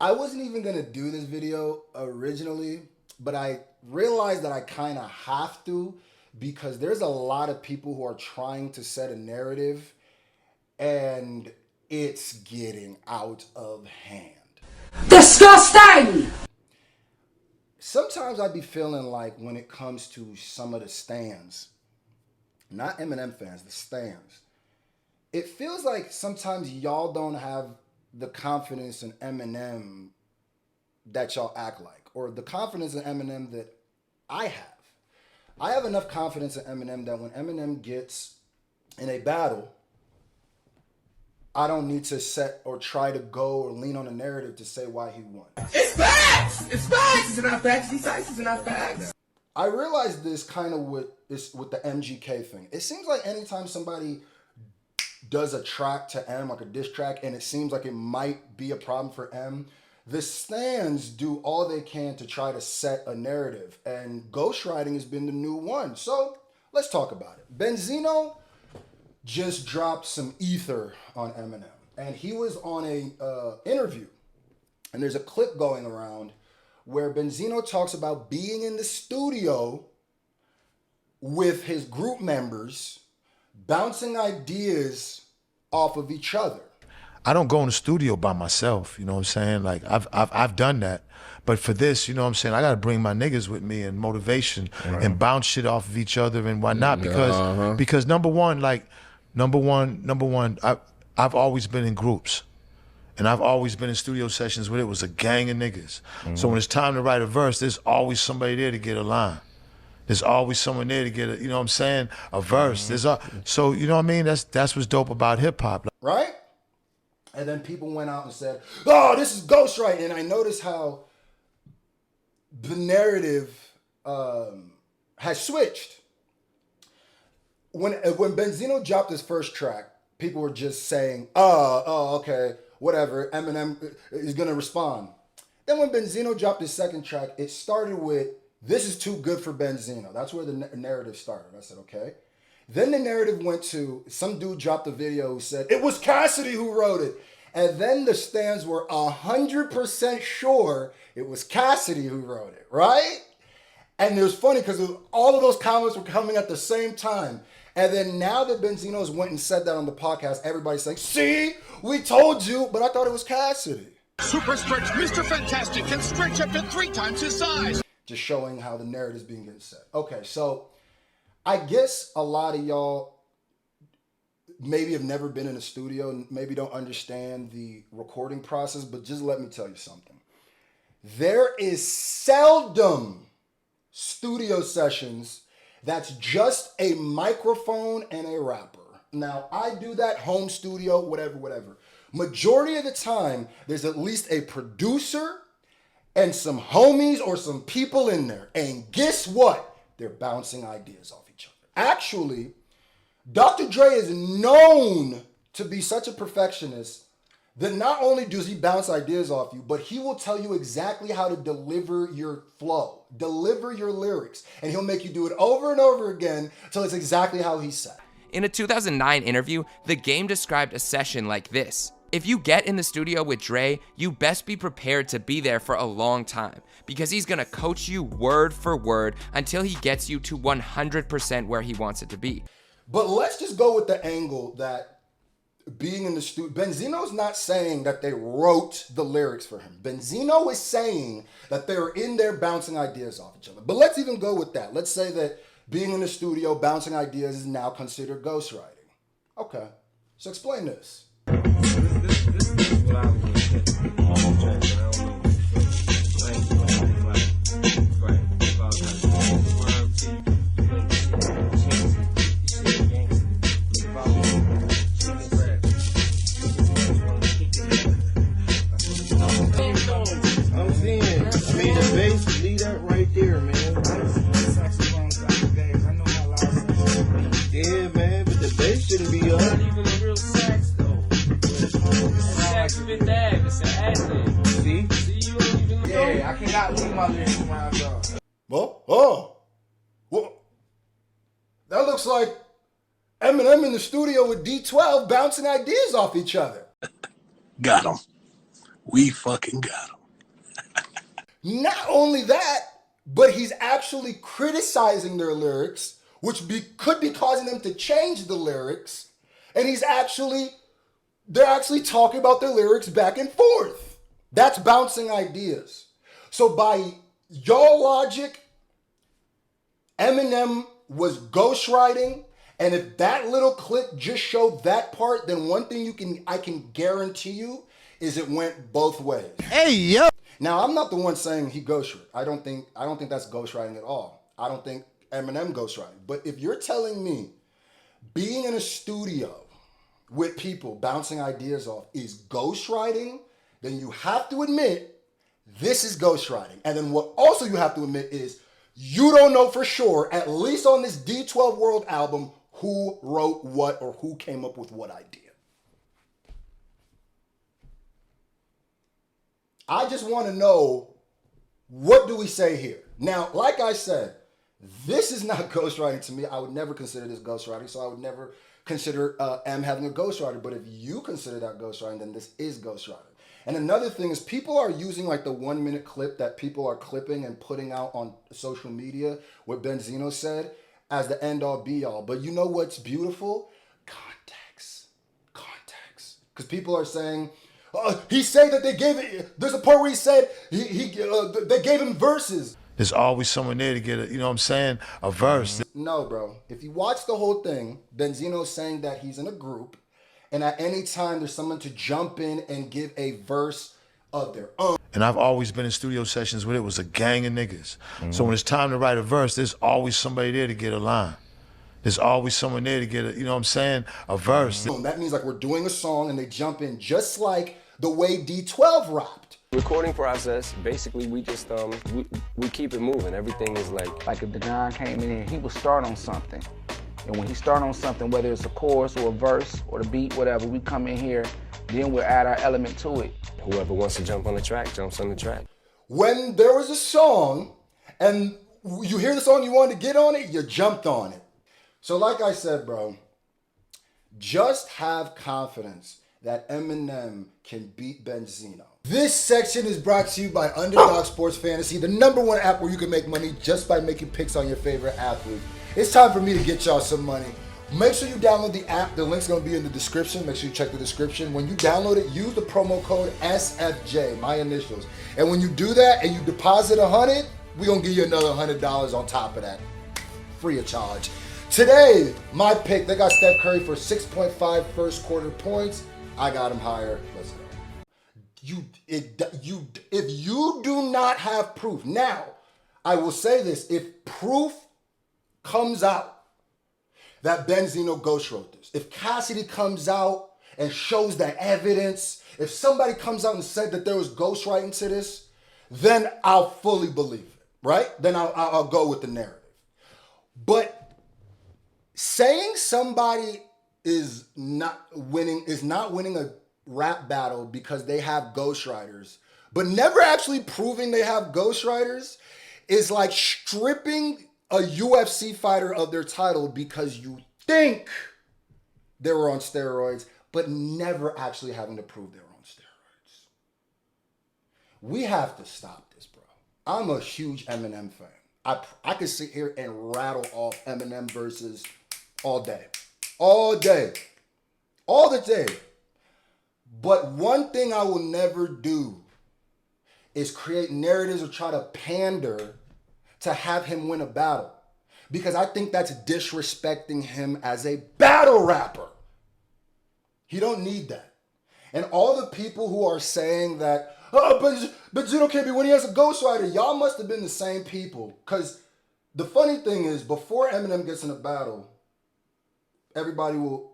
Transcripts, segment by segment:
I wasn't even gonna do this video originally, but I realized that I kind of have to because there's a lot of people who are trying to set a narrative and it's getting out of hand. Disgusting! Sometimes I'd be feeling like when it comes to some of the stans, not Eminem fans, the stans, it feels like sometimes y'all don't have the confidence in Eminem that y'all act like, or the confidence in Eminem that I have. I have enough confidence in Eminem that when Eminem gets in a battle, I don't need to set or try to go or lean on a narrative to say why he won. It's facts! It's facts! It's not facts. These facts are not facts. I realized this kind of with the MGK thing. It seems like anytime somebody does a track to M, like a diss track, and it seems like it might be a problem for M, the stans do all they can to try to set a narrative. And ghostwriting has been the new one. So let's talk about it. Benzino just dropped some ether on Eminem. And he was on a interview. And there's a clip going around where Benzino talks about being in the studio with his group members, bouncing ideas off of each other. I don't go in the studio by myself, you know what I'm saying? Like I've done that. But for this, you know what I'm saying, I gotta bring my niggas with me and motivation and bounce shit off of each other and whatnot. Because number one, I've always been in groups. And I've always been in studio sessions where it was a gang of niggas. So when it's time to write a verse, there's always somebody there to get a line. There's always someone there to get a, you know what I'm saying, a verse. So you know what I mean? That's what's dope about hip hop. Right? And then people went out and said, oh, this is ghostwriting. And I noticed how the narrative has switched. When Benzino dropped his first track, people were just saying, oh, okay, whatever, Eminem is gonna respond. Then when Benzino dropped his second track, it started with, this is too good for Benzino. That's where the narrative started. I said, okay. Then the narrative went to, some dude dropped a video who said, it was Cassidy who wrote it. And then the stans were 100% sure it was Cassidy who wrote it, right? And it was funny because all of those comments were coming at the same time. And then now that Benzino's went and said that on the podcast, everybody's saying, see, we told you, but I thought it was Cassidy. Super stretch, Mr. Fantastic can stretch up to 3 times his size. Just showing how the narrative's being getting set. Okay, so I guess a lot of y'all maybe have never been in a studio and maybe don't understand the recording process, but just let me tell you something. There is seldom studio sessions that's just a microphone and a rapper. Now, I do that home studio, whatever. Majority of the time, there's at least a producer and some homies or some people in there. And guess what? They're bouncing ideas off each other. Actually, Dr. Dre is known to be such a perfectionist that not only does he bounce ideas off you, but he will tell you exactly how to deliver your flow, deliver your lyrics, and he'll make you do it over and over again till it's exactly how he said. In a 2009 interview, The Game described a session like this. If you get in the studio with Dre, you best be prepared to be there for a long time because he's gonna coach you word for word until he gets you to 100% where he wants it to be. But let's just go with the angle that being in the studio, Benzino's not saying that they wrote the lyrics for him. Benzino is saying that they were in there bouncing ideas off each other. But let's even go with that. Let's say that being in the studio bouncing ideas is now considered ghostwriting. Okay, so explain this. This is what I was going to say. I cannot leave my lyrics around y'all. Well, that looks like Eminem in the studio with D12 bouncing ideas off each other. Got him. We fucking got him. Not only that, but he's actually criticizing their lyrics, which could be causing them to change the lyrics. And they're actually talking about their lyrics back and forth. That's bouncing ideas. So by y'all logic, Eminem was ghostwriting, and if that little clip just showed that part, then one thing I can guarantee you is it went both ways. Hey, yo. Now, I'm not the one saying he ghostwrote. I don't think that's ghostwriting at all. I don't think Eminem ghostwriting. But if you're telling me being in a studio with people bouncing ideas off is ghostwriting, then you have to admit this is ghostwriting. And then what also you have to admit is you don't know for sure, at least on this D12 World album, who wrote what or who came up with what idea. I just want to know, what do we say here? Now, like I said, this is not ghostwriting to me. I would never consider this ghostwriting, so I would never consider M having a ghostwriter. But if you consider that ghostwriting, then this is ghostwriting. And another thing is people are using like the 1 minute clip that people are clipping and putting out on social media, what Benzino said, as the end all be all. But you know what's beautiful? Context. Because people are saying, he said that they gave it. There's a part where he said they gave him verses. There's always someone there to get a verse. No, bro. If you watch the whole thing, Benzino's saying that he's in a group, and at any time there's someone to jump in and give a verse of their own. And I've always been in studio sessions where it was a gang of niggas. So when it's time to write a verse, there's always somebody there to get a line. There's always someone there to get a verse. That means like we're doing a song and they jump in just like the way D12 rapped. Recording process, basically we just we keep it moving. Everything is like if the John came in here, he would start on something. And when he start on something, whether it's a chorus or a verse or the beat, whatever, we come in here, then we'll add our element to it. Whoever wants to jump on the track, jumps on the track. When there was a song and you hear the song you wanted to get on it, you jumped on it. So like I said, bro, just have confidence that Eminem can beat Benzino. This section is brought to you by Underdog Sports Fantasy, the #1 app where you can make money just by making picks on your favorite athlete. It's time for me to get y'all some money. Make sure you download the app. The link's gonna be in the description. Make sure you check the description. When you download it, use the promo code SFJ, my initials. And when you do that and you deposit $100, we're gonna give you another $100 on top of that. Free of charge. Today, my pick, they got Steph Curry for 6.5 first quarter points. I got him higher. Let's go. If you do not have proof, now, I will say this, if proof comes out that Benzino ghost wrote this, if Cassidy comes out and shows that evidence, if somebody comes out and said that there was ghostwriting to this, then I'll fully believe it, right? Then I'll go with the narrative. But saying somebody is not winning a rap battle because they have ghostwriters, but never actually proving they have ghostwriters is like stripping a UFC fighter of their title because you think they were on steroids, but never actually having to prove they were on steroids. We have to stop this, bro. I'm a huge Eminem fan. I could sit here and rattle off Eminem verses all day. All day. All the day. But one thing I will never do is create narratives or try to pander to have him win a battle. Because I think that's disrespecting him as a battle rapper. He don't need that. And all the people who are saying that, Benzino can't be when he has a ghostwriter, y'all must have been the same people. Because the funny thing is, before Eminem gets in a battle, everybody will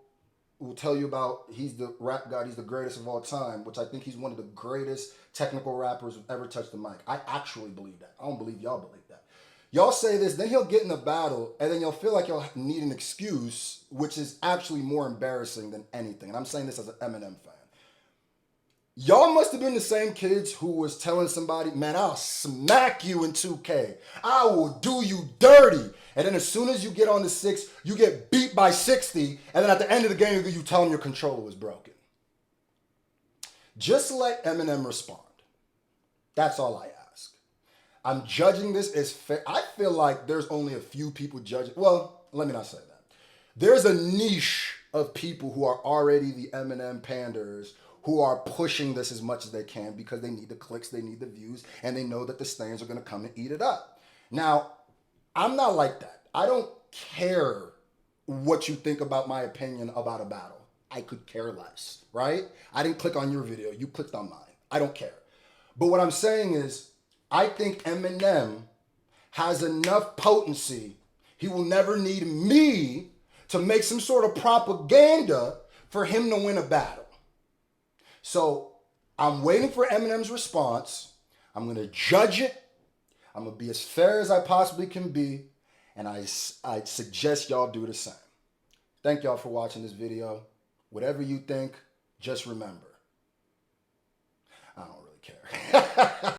tell you about he's the rap god, he's the greatest of all time, which I think he's one of the greatest technical rappers who've ever touched the mic. I actually believe that. I don't believe y'all believe that. Y'all say this, then he'll get in a battle, and then you'll feel like you'll need an excuse, which is actually more embarrassing than anything. And I'm saying this as an Eminem fan. Y'all must have been the same kids who was telling somebody, man, I'll smack you in 2K. I will do you dirty. And then as soon as you get on the 6, you get beat by 60. And then at the end of the game, you tell them your controller was broken. Just let Eminem respond. That's all I ask. I'm judging this as fair. I feel like there's only a few people judging. Well, let me not say that. There's a niche of people who are already the Eminem panders who are pushing this as much as they can because they need the clicks, they need the views, and they know that the stands are going to come and eat it up. Now, I'm not like that. I don't care what you think about my opinion about a battle. I could care less, right? I didn't click on your video. You clicked on mine. I don't care. But what I'm saying is, I think Eminem has enough potency. He will never need me to make some sort of propaganda for him to win a battle. So I'm waiting for Eminem's response. I'm going to judge it. I'm going to be as fair as I possibly can be. And I suggest y'all do the same. Thank y'all for watching this video. Whatever you think, just remember, I don't really care.